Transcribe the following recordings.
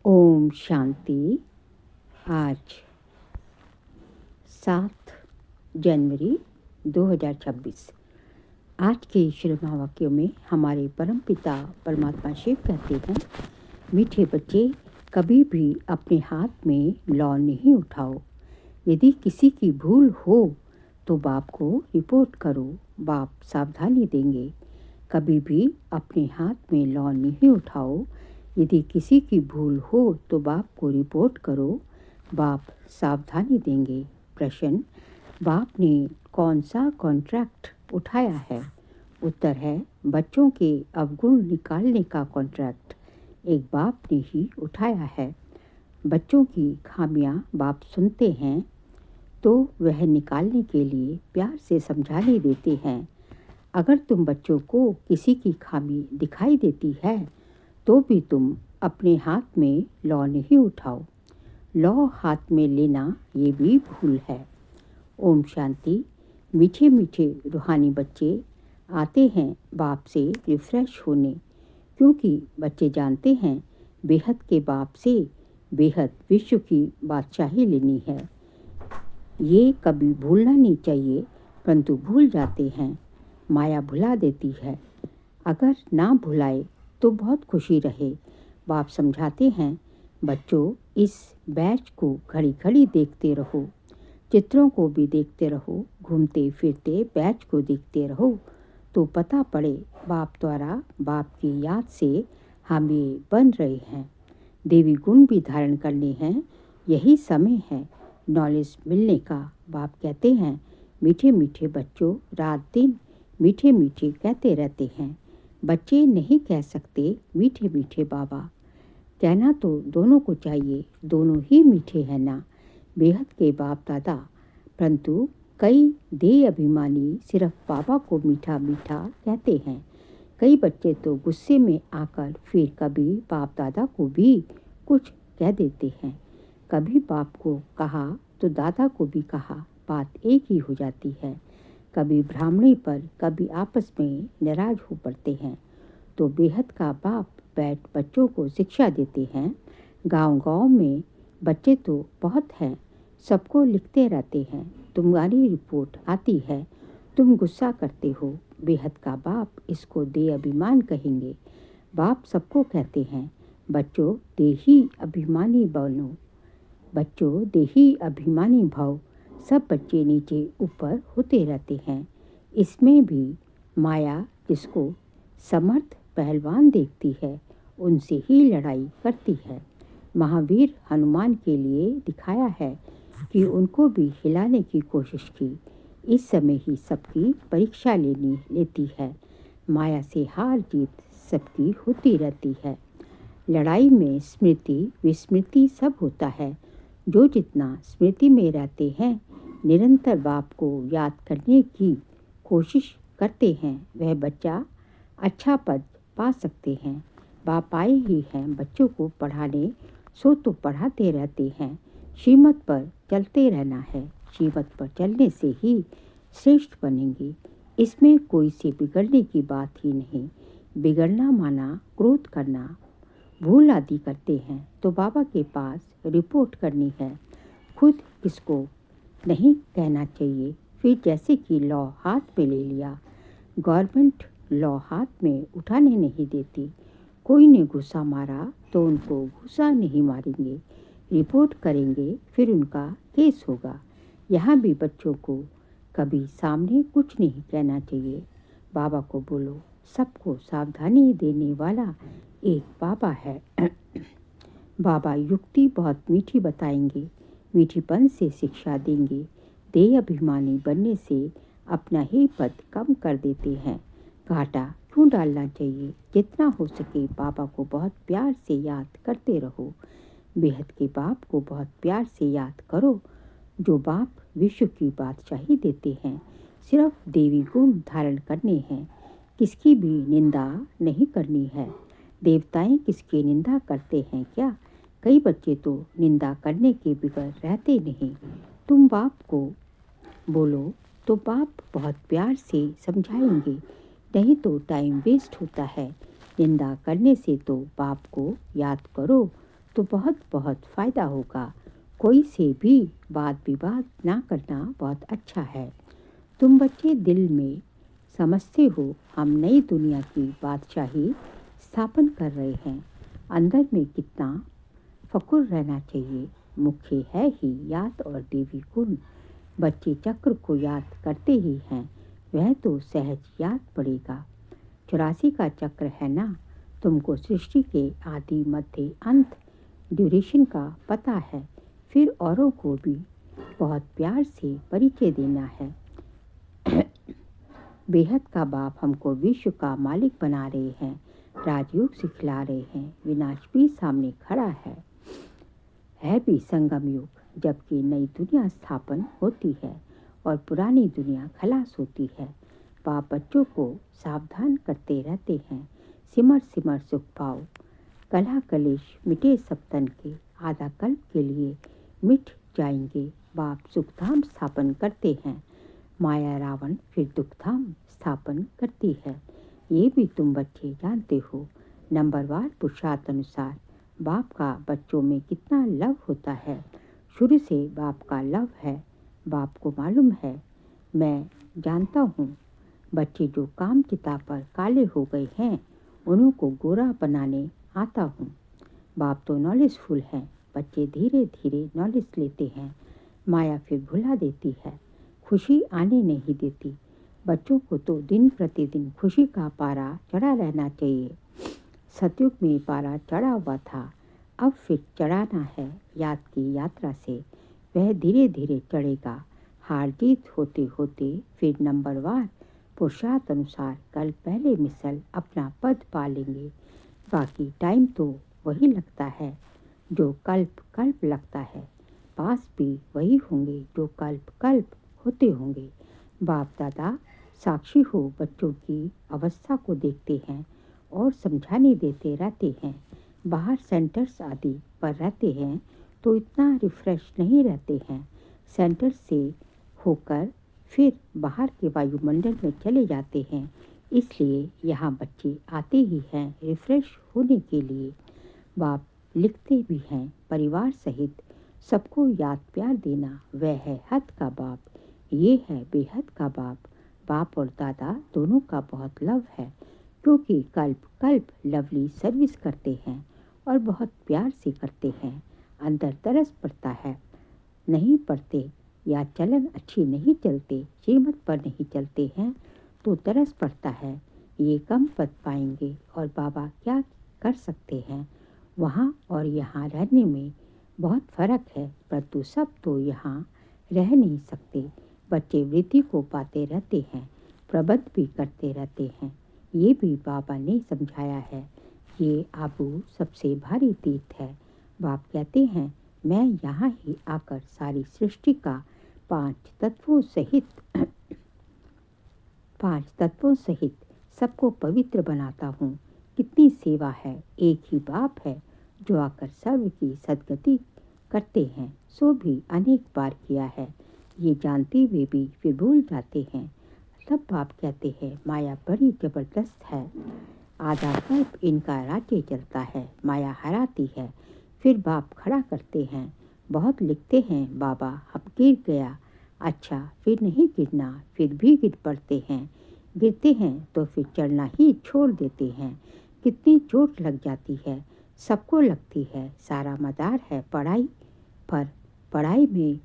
ओम शांति। आज 7 जनवरी 2026। आज के श्री महावाक्यों में हमारे परमपिता परमात्मा शिव कहते हैं, मीठे बच्चे, कभी भी अपने हाथ में लौ नहीं उठाओ। यदि किसी की भूल हो तो बाप को रिपोर्ट करो, बाप सावधानी देंगे। कभी भी अपने हाथ में लौ नहीं उठाओ। यदि किसी की भूल हो तो बाप को रिपोर्ट करो, बाप सावधानी देंगे। प्रश्न, बाप ने कौन सा कॉन्ट्रैक्ट उठाया है? उत्तर है, बच्चों के अवगुण निकालने का कॉन्ट्रैक्ट एक बाप ने ही उठाया है। बच्चों की खामियां बाप सुनते हैं तो वह निकालने के लिए प्यार से समझाने देते हैं। अगर तुम बच्चों को किसी की खामी दिखाई देती है तो भी तुम अपने हाथ में लौ नहीं उठाओ। लौ हाथ में लेना ये भी भूल है। ओम शांति। मीठे मीठे रूहानी बच्चे आते हैं बाप से रिफ्रेश होने, क्योंकि बच्चे जानते हैं बेहद के बाप से बेहद विश्व की बादशाही लेनी है। ये कभी भूलना नहीं चाहिए, परंतु भूल जाते हैं। माया भुला देती है। अगर ना भुलाए तो बहुत खुशी रहे। बाप समझाते हैं, बच्चों, इस बैच को घड़ी घड़ी देखते रहो, चित्रों को भी देखते रहो, घूमते फिरते बैच को देखते रहो तो पता पड़े बाप द्वारा बाप की याद से हम ये बन रहे हैं। देवी गुण भी धारण करने हैं। यही समय है नॉलेज मिलने का। बाप कहते हैं, मीठे मीठे बच्चों, रात दिन मीठे मीठे कहते रहते हैं। बच्चे नहीं कह सकते मीठे मीठे बाबा। कहना तो दोनों को चाहिए, दोनों ही मीठे हैं ना, बेहद के बाप दादा। परंतु कई देह अभिमानी सिर्फ बाबा को मीठा मीठा कहते हैं। कई बच्चे तो गुस्से में आकर फिर कभी बाप दादा को भी कुछ कह देते हैं। कभी बाप को कहा तो दादा को भी कहा, बात एक ही हो जाती है। कभी ब्राह्मणी पर कभी आपस में नाराज हो पड़ते हैं तो बेहद का बाप बैठ बच्चों को शिक्षा देते हैं। गांव-गांव में बच्चे तो बहुत हैं, सबको लिखते रहते हैं। तुम्हारी रिपोर्ट आती है, तुम गुस्सा करते हो। बेहद का बाप इसको देह अभिमान कहेंगे। बाप सबको कहते हैं, बच्चों देही अभिमानी बनो, बच्चों देही अभिमानी भव। सब बच्चे नीचे ऊपर होते रहते हैं। इसमें भी माया जिसको समर्थ पहलवान देखती है उनसे ही लड़ाई करती है। महावीर हनुमान के लिए दिखाया है कि उनको भी हिलाने की कोशिश की। इस समय ही सबकी परीक्षा लेती है। माया से हार जीत सबकी होती रहती है। लड़ाई में स्मृति विस्मृति सब होता है। जो जितना स्मृति में रहते हैं, निरंतर बाप को याद करने की कोशिश करते हैं, वह बच्चा अच्छा पद पा सकते हैं। बाप आए ही हैं बच्चों को पढ़ाने, सो तो पढ़ाते रहते हैं। श्रीमत पर चलते रहना है। श्रीमत पर चलने से ही श्रेष्ठ बनेंगे। इसमें कोई से बिगड़ने की बात ही नहीं। बिगड़ना माना क्रोध करना, भूल आदि करते हैं तो बाबा के पास रिपोर्ट करनी है। खुद किसको नहीं कहना चाहिए। फिर जैसे कि लॉ हाथ में ले लिया, गवर्नमेंट लॉ हाथ में उठाने नहीं देती। कोई ने घुसा मारा तो उनको घुसा नहीं मारेंगे, रिपोर्ट करेंगे, फिर उनका केस होगा। यहाँ भी बच्चों को कभी सामने कुछ नहीं कहना चाहिए। बाबा को बोलो, सबको सावधानी देने वाला एक बाबा है। बाबा युक्ति बहुत मीठी बताएंगे, मीठीपन से शिक्षा देंगे। देह अभिमानी बनने से अपना ही पद कम कर देते हैं। घाटा क्यों डालना चाहिए? जितना हो सके बाबा को बहुत प्यार से याद करते रहो। बेहद के बाप को बहुत प्यार से याद करो। जो बाप विश्व की बादशाही देते हैं, सिर्फ देवी गुण धारण करने हैं। किसकी भी निंदा नहीं करनी है। देवताएं किसकी निंदा करते हैं क्या? कई बच्चे तो निंदा करने के बगैर रहते नहीं। तुम बाप को बोलो तो बाप बहुत प्यार से समझाएंगे, नहीं तो टाइम वेस्ट होता है। निंदा करने से तो बाप को याद करो तो बहुत बहुत फ़ायदा होगा। कोई से भी वाद विवाद ना करना बहुत अच्छा है। तुम बच्चे दिल में समझते हो हम नई दुनिया की बादशाही स्थापन कर रहे हैं। अंदर में कितना फ़ख्र रहना चाहिए। मुख्य है ही याद और देवी गुण। बच्चे चक्र को याद करते ही हैं, वह तो सहज याद पड़ेगा। 84 का चक्र है ना। तुमको सृष्टि के आदि मध्य अंत ड्यूरेशन का पता है। फिर औरों को भी बहुत प्यार से परिचय देना है। बेहद का बाप हमको विश्व का मालिक बना रहे हैं, राजयोग सिखला रहे हैं। विनाश भी सामने खड़ा है भी संगम युग, जबकि नई दुनिया स्थापन होती है और पुरानी दुनिया खलास होती है। बाप बच्चों को सावधान करते रहते हैं, सिमर सिमर सुख पाओ। कलह कलेश मिटे सब तन के, आधा कल्प के लिए मिट जाएंगे। बाप सुखधाम स्थापन करते हैं, माया रावण फिर दुखधाम स्थापन करती है। ये भी तुम बच्चे जानते हो। नंबरवार पुरुषार्थ अनुसार बाप का बच्चों में कितना लव होता है। शुरू से बाप का लव है। बाप को मालूम है, मैं जानता हूँ। बच्चे जो काम चिता पर काले हो गए हैं, उन्हों को गोरा बनाने आता हूँ। बाप तो नॉलेजफुल है। बच्चे धीरे धीरे नॉलेज लेते हैं। माया फिर भुला देती है, खुशी आने नहीं देती। बच्चों को तो दिन प्रतिदिन खुशी का पारा चढ़ा रहना चाहिए। सतयुग में पारा चढ़ा हुआ था, अब फिर चढ़ाना है याद की यात्रा से। वह धीरे धीरे चढ़ेगा। हार जीत होते होते फिर नंबरवार पुरुषार्थ अनुसार कल पहले मिसल अपना पद पा लेंगे। बाकी टाइम तो वही लगता है जो कल्प कल्प लगता है। पास भी वही होंगे जो कल्प कल्प होते होंगे। बाप दादा साक्षी हो बच्चों की अवस्था को देखते हैं और समझाने देते रहते हैं। बाहर सेंटर्स आदि पर रहते हैं तो इतना रिफ्रेश नहीं रहते हैं। सेंटर से होकर फिर बाहर के वायुमंडल में चले जाते हैं। इसलिए यहाँ बच्चे आते ही हैं रिफ्रेश होने के लिए। बाप लिखते भी हैं, परिवार सहित सबको याद प्यार देना, वह है हद का बाप, ये है बेहद का बाप। बाप और दादा दोनों का बहुत लव है, क्योंकि कल्प कल्प लवली सर्विस करते हैं और बहुत प्यार से करते हैं। अंदर तरस पड़ता है, नहीं पढ़ते या चलन अच्छी नहीं चलते, श्रीमत पर नहीं चलते हैं तो तरस पड़ता है। ये कम पद पाएंगे और बाबा क्या कर सकते हैं। वहाँ और यहाँ रहने में बहुत फर्क है, परंतु सब तो यहाँ रह नहीं सकते। बच्चे वृद्धि को पाते रहते हैं, प्रबंध भी करते रहते हैं। ये भी बाबा ने समझाया है। ये आबू सबसे भारी तीर्थ है। बाप कहते हैं, मैं यहाँ ही आकर सारी सृष्टि का पांच तत्वों सहित सबको पवित्र बनाता हूँ। कितनी सेवा है। एक ही बाप है जो आकर सर्व की सदगति करते हैं, सो भी अनेक बार किया है। ये जानते हुए भी फिर भूल जाते हैं। तब बाप कहते हैं, माया बड़ी जबरदस्त है। आधा कल्प इनका राज्य चलता है, माया हराती है। फिर बाप खड़ा करते हैं। बहुत लिखते हैं बाबा, अब गिर गया, अच्छा फिर नहीं गिरना, फिर भी गिर पड़ते हैं। गिरते हैं तो फिर चढ़ना ही छोड़ देते हैं। कितनी चोट लग जाती है, सबको लगती है। सारा मदार है पढ़ाई पर, पढ़ाई में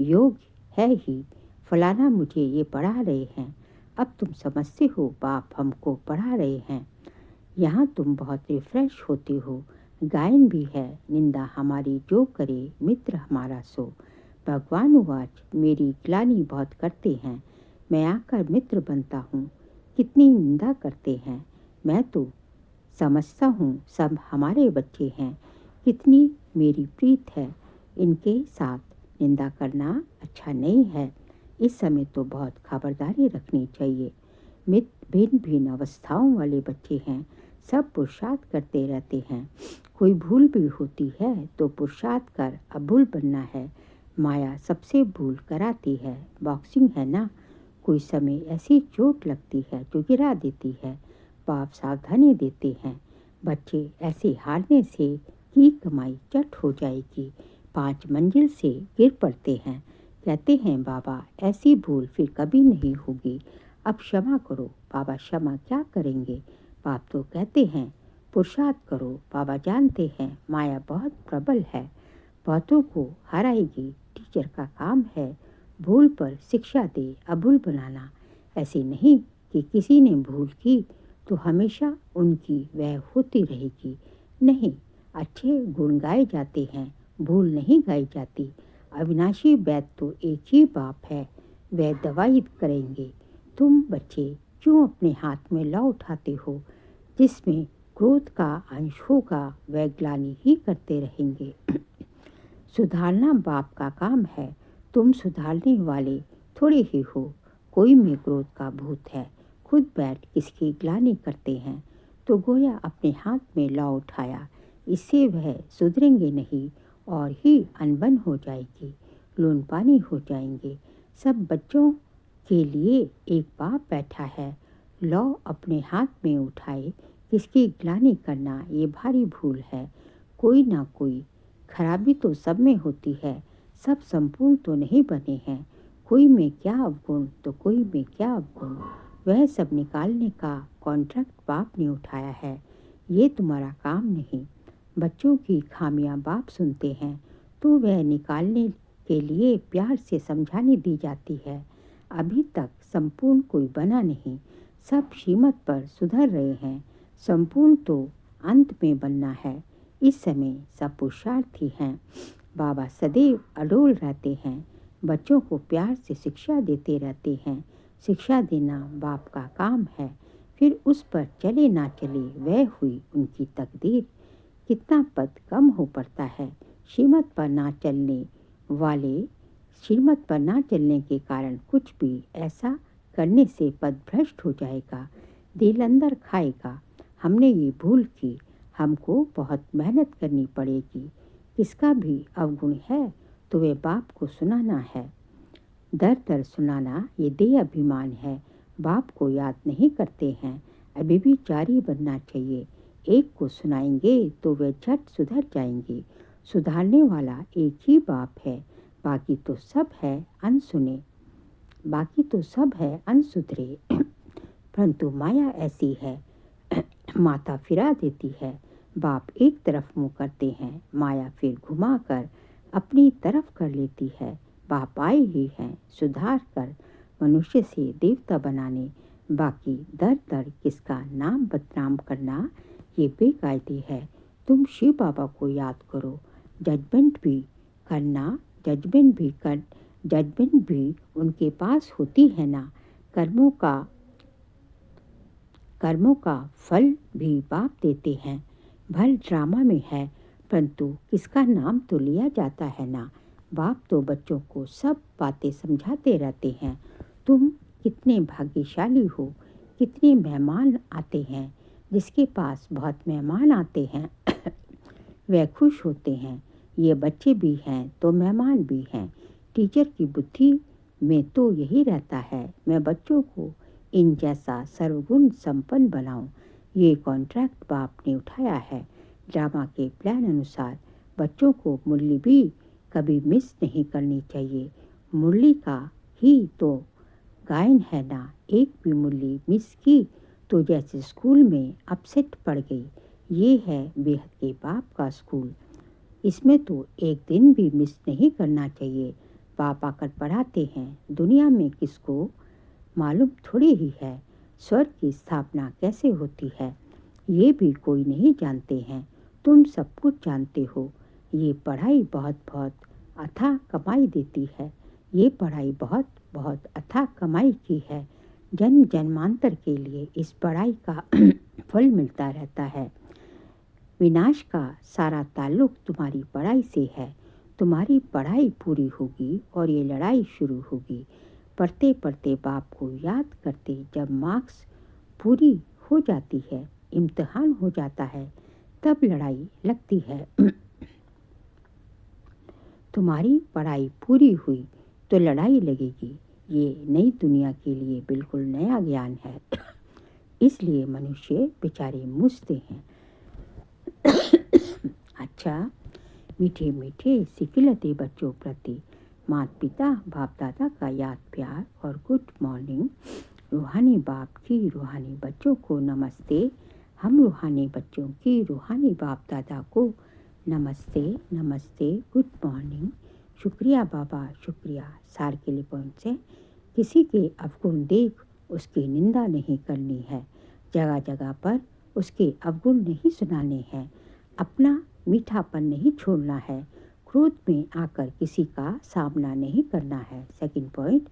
योग है ही। फलाना मुझे ये पढ़ा रहे हैं, अब तुम समझते हो बाप हमको पढ़ा रहे हैं। यहाँ तुम बहुत रिफ्रेश होते हो। गायन भी है, निंदा हमारी जो करे मित्र हमारा सो। भगवान उवाच, मेरी ग्लानि बहुत करते हैं, मैं आकर मित्र बनता हूँ। कितनी निंदा करते हैं, मैं तो समझता हूँ सब हमारे बच्चे हैं। कितनी मेरी प्रीत है, इनके साथ निंदा करना अच्छा नहीं है। इस समय तो बहुत खबरदारी रखनी चाहिए। भिन्न भिन्न अवस्थाओं वाले बच्चे हैं, सब पुरुषार्थ करते रहते हैं। कोई भूल भी होती है तो पुरुषार्थ कर अभूल बनना है। माया सबसे भूल कराती है। बॉक्सिंग है ना, कोई समय ऐसी चोट लगती है जो गिरा देती है। बाप सावधानी देते हैं, बच्चे ऐसे हारने से की कमाई चट हो जाएगी, 5 मंजिल से गिर पड़ते हैं। कहते हैं बाबा ऐसी भूल फिर कभी नहीं होगी, अब क्षमा करो। बाबा क्षमा क्या करेंगे? बाप तो कहते हैं पुरुषार्थ करो। बाबा जानते हैं माया बहुत प्रबल है, बहुतों को हराएगी। टीचर का काम है भूल पर शिक्षा दे, अभूल बनाना। ऐसे नहीं कि किसी ने भूल की तो हमेशा उनकी वह होती रहेगी। नहीं, अच्छे गुण गाए जाते हैं, भूल नहीं गाई जाती। अविनाशी वैद्य तो एक ही बाप है, वह दवाई करेंगे। तुम बच्चे क्यों अपने हाथ में लौ उठाते हो? जिसमें क्रोध का अंश होगा वह ग्लानि ही करते रहेंगे। सुधारना बाप का काम है, तुम सुधारने वाले थोड़े ही हो। कोई में क्रोध का भूत है, खुद बैठ किसकी ग्लानि करते हैं, तो गोया अपने हाथ में लौ उठाया, इससे वह सुधरेंगे नहीं और ही अनबन हो जाएगी, लून पानी हो जाएंगे। सब बच्चों के लिए एक बाप बैठा है, लौ अपने हाथ में उठाए, किसकी ग्लानि करना ये भारी भूल है। कोई ना कोई खराबी तो सब में होती है, सब संपूर्ण तो नहीं बने हैं। कोई में क्या अवगुण तो कोई में क्या अवगुण, वह सब निकालने का कॉन्ट्रैक्ट बाप ने उठाया है, ये तुम्हारा काम नहीं। बच्चों की खामियां बाप सुनते हैं तो वह निकालने के लिए प्यार से समझाने दी जाती है। अभी तक संपूर्ण कोई बना नहीं, सब श्रीमत पर सुधर रहे हैं। संपूर्ण तो अंत में बनना है, इस समय सब पुरुषार्थी हैं। बाबा सदैव अडोल रहते हैं, बच्चों को प्यार से शिक्षा देते रहते हैं। शिक्षा देना बाप का काम है, फिर उस पर चले ना चले वह हुई उनकी तकदीर। कितना पद कम हो पड़ता है, श्रीमत पर ना चलने वाले, श्रीमत पर ना चलने के कारण कुछ भी ऐसा करने से पद भ्रष्ट हो जाएगा, दिल अंदर खाएगा। हमने ये भूल की, हमको बहुत मेहनत करनी पड़ेगी। किसका भी अवगुण है तो वे बाप को सुनाना है, दर दर सुनाना ये देह अभिमान है। बाप को याद नहीं करते हैं, अभी भी जारी बनना चाहिए। एक को सुनाएंगे तो वे झट सुधर जाएंगे। सुधारने वाला एक ही बाप है, बाकी तो सब है अनसुने, बाकी तो सब है अनसुधरे। परंतु माया ऐसी है, माता फिरा देती है। बाप एक तरफ मुँह करते हैं, माया फिर घुमा कर अपनी तरफ कर लेती है। बाप आए ही हैं सुधार कर मनुष्य से देवता बनाने, बाकी दर दर किसका नाम बदनाम करना ये बेकायदे है। तुम शिव बाबा को याद करो, जजमेंट भी करना, जजमेंट भी उनके पास होती है ना। कर्मों का फल भी बाप देते हैं। भल ड्रामा में है, परंतु किसका नाम तो लिया जाता है ना। बाप तो बच्चों को सब बातें समझाते रहते हैं। तुम कितने भाग्यशाली हो, कितने मेहमान आते हैं। जिसके पास बहुत मेहमान आते हैं वह खुश होते हैं। ये बच्चे भी हैं तो मेहमान भी हैं। टीचर की बुद्धि में तो यही रहता है, मैं बच्चों को इन जैसा सर्वगुण संपन्न बनाऊं। ये कॉन्ट्रैक्ट बाप ने उठाया है। ड्रामा के प्लान अनुसार बच्चों को मुरली भी कभी मिस नहीं करनी चाहिए। मुरली का ही तो गायन है ना, एक भी मुरली मिस की तो जैसे स्कूल में अपसेट पड़ गई। ये है बेहद के बाप का स्कूल, इसमें तो एक दिन भी मिस नहीं करना चाहिए। बाप आकर पढ़ाते हैं, दुनिया में किसको मालूम थोड़ी ही है स्वर्ग की स्थापना कैसे होती है, ये भी कोई नहीं जानते हैं। तुम सब कुछ जानते हो। ये पढ़ाई बहुत बहुत अथाह कमाई देती है, ये पढ़ाई बहुत बहुत अथाह कमाई की है। जन्म जन्मांतर के लिए इस पढ़ाई का फल मिलता रहता है। विनाश का सारा ताल्लुक तुम्हारी पढ़ाई से है। तुम्हारी पढ़ाई पूरी होगी और ये लड़ाई शुरू होगी। पढ़ते पढ़ते बाप को याद करते जब मार्क्स पूरी हो जाती है, इम्तिहान हो जाता है, तब लड़ाई लगती है। तुम्हारी पढ़ाई पूरी हुई तो लड़ाई लगेगी। ये नई दुनिया के लिए बिल्कुल नया ज्ञान है। इसलिए मनुष्य बेचारे मुझते हैं। अच्छा, मीठे मीठे सिकिलते बच्चों प्रति माता पिता बाप दादा का याद प्यार और गुड मॉर्निंग। रूहानी बाप की रूहानी बच्चों को नमस्ते। हम रूहानी बच्चों की रूहानी बाप दादा को नमस्ते नमस्ते, गुड मॉर्निंग। शुक्रिया बाबा, शुक्रिया। सार के लिए पॉइंट्स है, किसी के अवगुण देख उसकी निंदा नहीं करनी है, जगह जगह पर उसके अवगुण नहीं सुनाने हैं, अपना मीठापन नहीं छोड़ना है, क्रोध में आकर किसी का सामना नहीं करना है। सेकंड पॉइंट,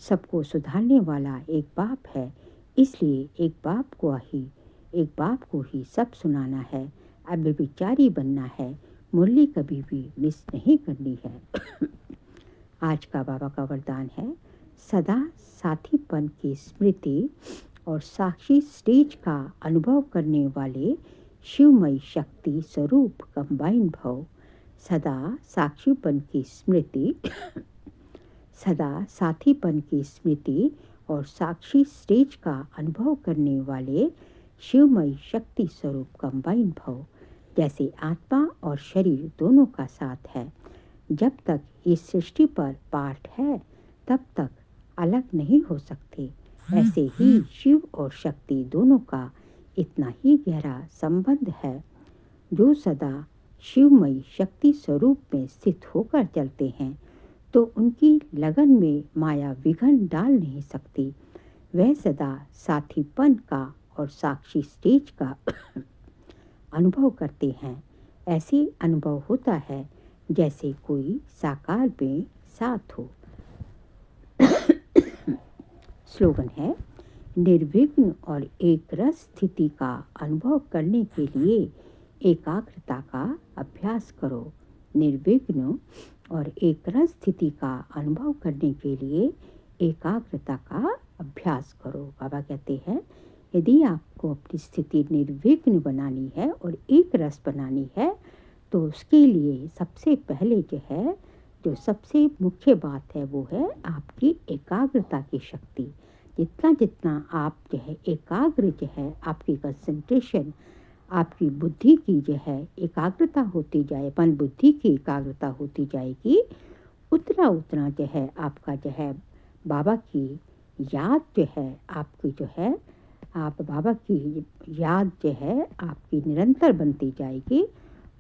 सबको सुधारने वाला एक बाप है, इसलिए एक बाप को ही सब सुनाना है। अब विचारी बनना है, मुरली कभी भी मिस नहीं करनी है। आज का बाबा का वरदान है, सदा साथीपन की स्मृति और साक्षी स्टेज का अनुभव करने वाले शिवमयी शक्ति स्वरूप कंबाइन भव। सदा साक्षीपन की स्मृति सदा साथीपन की स्मृति और साक्षी स्टेज का अनुभव करने वाले शिवमयी शक्ति स्वरूप कंबाइन भव। जैसे आत्मा और शरीर दोनों का साथ है, जब तक इस सृष्टि पर पार्ट है तब तक अलग नहीं हो सकते, ऐसे ही शिव और शक्ति दोनों का इतना ही गहरा संबंध है। जो सदा शिवमयी शक्ति स्वरूप में स्थित होकर चलते हैं तो उनकी लगन में माया विघ्न डाल नहीं सकती। वह सदा साथीपन का और साक्षी स्टेज का अनुभव करते हैं। ऐसे अनुभव होता है जैसे कोई साकार में साथ हो। स्लोगन है, निर्विघ्न और एक रस स्थिति का अनुभव करने के लिए एकाग्रता का अभ्यास करो। निर्विघ्न और एक रस स्थिति का अनुभव करने के लिए एकाग्रता का अभ्यास करो। बाबा कहते हैं, यदि आपको अपनी स्थिति निर्विघ्न बनानी है और एक रस बनानी है तो उसके लिए सबसे पहले जो सबसे मुख्य बात है वो है आपकी एकाग्रता की शक्ति। जितना आप एकाग्र आपकी कंसंट्रेशन, आपकी बुद्धि की एकाग्रता होती जाए, मन बुद्धि की एकाग्रता होती जाएगी, उतना आपका बाबा की याद आपकी आप बाबा की याद आपकी निरंतर बनती जाएगी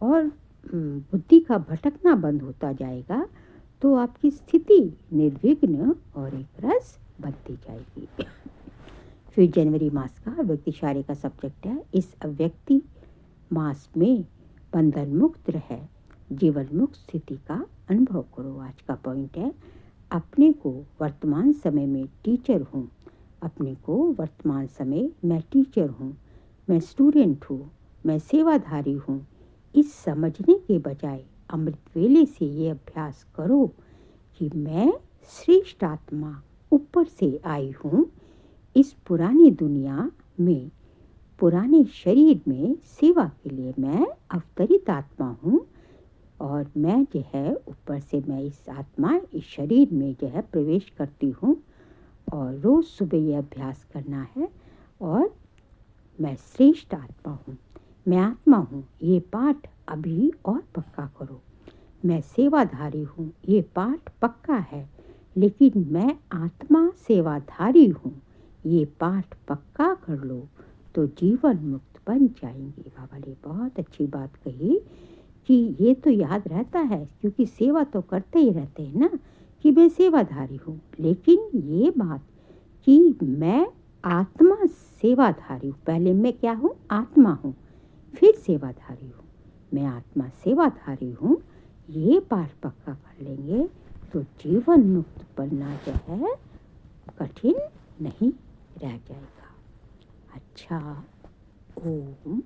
और बुद्धि का भटकना बंद होता जाएगा, तो आपकी स्थिति निर्विघ्न और एक रस बनती जाएगी। फिर जनवरी मास का व्यक्ति शारे का सब्जेक्ट है, इस अव्यक्ति मास में बंधन मुक्त रहे, जीवन मुक्त स्थिति का अनुभव करो। आज का पॉइंट है, अपने को वर्तमान समय में टीचर हूँ। अपने को वर्तमान समय मैं टीचर हूँ, मैं स्टूडेंट हूँ, मैं सेवाधारी हूँ। इस समझने के बजाय अमृत वेले से ये अभ्यास करो कि मैं श्रेष्ठ आत्मा ऊपर से आई हूँ। इस पुरानी दुनिया में, पुराने शरीर में सेवा के लिए मैं अवतरित आत्मा हूँ और मैं ऊपर से मैं इस आत्मा इस शरीर में प्रवेश करती हूँ और रोज़ सुबह ये अभ्यास करना है। और मैं श्रेष्ठ आत्मा हूँ, मैं आत्मा हूँ, ये पाठ अभी और पक्का करो। मैं सेवाधारी हूँ, ये पाठ पक्का है, लेकिन मैं आत्मा सेवाधारी हूँ, ये पाठ पक्का कर लो तो जीवन मुक्त बन जाएंगे। बाबा ने बहुत अच्छी बात कही कि ये तो याद रहता है, क्योंकि सेवा तो करते ही रहते हैं ना कि मैं सेवाधारी हूँ, लेकिन ये बात कि मैं आत्मा सेवाधारी हूँ, पहले मैं क्या हूँ, आत्मा हूँ, फिर सेवाधारी हूँ, मैं आत्मा सेवाधारी हूँ, ये पाठ पक्का कर लेंगे तो जीवन मुक्त बनना कठिन नहीं रह जाएगा। अच्छा, ओम